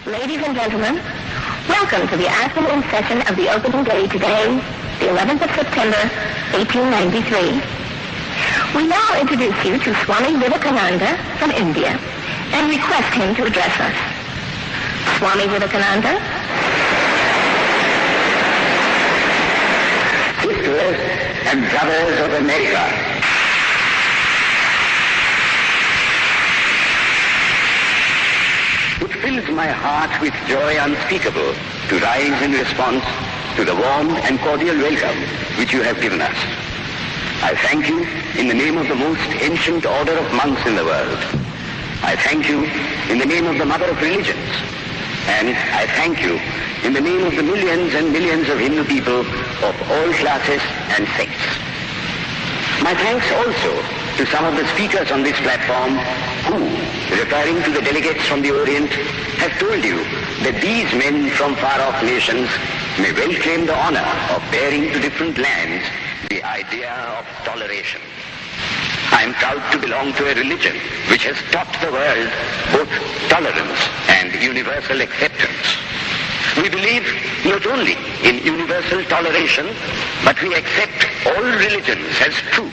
Ladies and gentlemen, welcome to the afternoon session of the opening day today, the 11th of September, 1893. We now introduce you to Swami Vivekananda from India and request him to address us. Swami Vivekananda. Sisters and brothers of America, it fills my heart with joy unspeakable to rise in response to the warm and cordial welcome which you have given us. I thank you in the name of the most ancient order of monks in the world. I thank you in the name of the mother of religions. And I thank you in the name of the millions and millions of Hindu people of all classes and sects. My thanks also to some of the speakers on this platform who, referring to the delegates from the Orient, have told you that these men from far-off nations may well claim the honor of bearing to different lands the idea of toleration. I am proud to belong to a religion which has taught the world both tolerance and universal acceptance. We believe not only in universal toleration, but we accept all religions as true.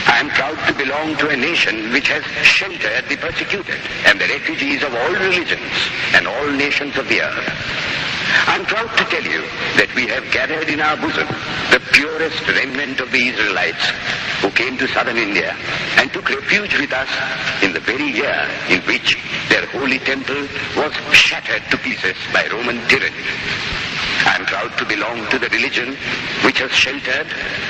I am proud to belong to a nation which has sheltered the persecuted and the refugees of all religions and all nations of the earth. I am proud to tell you that we have gathered in our bosom the purest remnant of the Israelites who came to southern India and took refuge with us in the very year in which their holy temple was shattered to pieces by Roman tyranny. I am proud to belong to the religion which has sheltered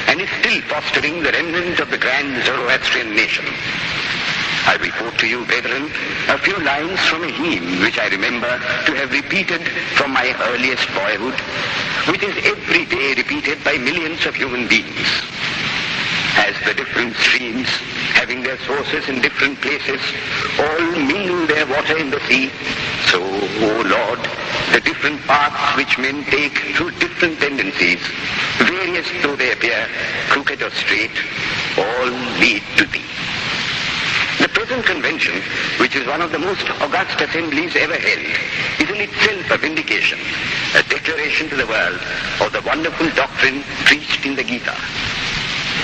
and is still fostering the remnant of the grand Zoroastrian nation. I report to you, brethren, a few lines from a hymn which I remember to have repeated from my earliest boyhood, which is every day repeated by millions of human beings. As the different streams, having their sources in different places, all mingle their water in the sea, so, O Lord, the different paths which men take through different tendencies, various though they appear, crooked or straight, all lead to thee. The present convention, which is one of the most august assemblies ever held, is in itself a vindication, a declaration to the world of the wonderful doctrine preached in the Gita.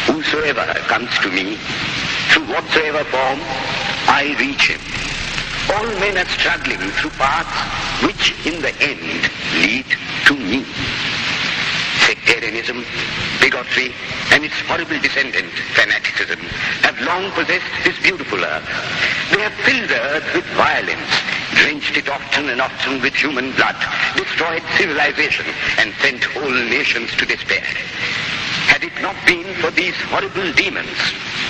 Whosoever comes to me, through whatsoever form, I reach him. All men are struggling through paths which in the end lead to me. Sectarianism, bigotry, and its horrible descendant, fanaticism, have long possessed this beautiful earth. They have filled the earth with violence, drenched it often and often with human blood, destroyed civilization, and sent whole nations to despair. Had it not been for these horrible demons,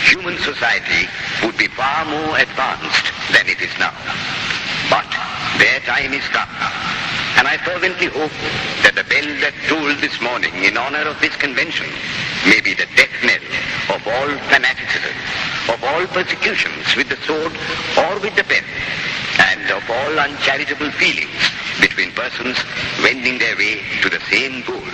human society would be far more advanced than it is now. But their time is come, and I fervently hope that the bell that tolled this morning in honor of this convention may be the death knell of all fanaticism, of all persecutions with the sword or with the pen, and of all uncharitable feelings between persons wending their way to the same goal.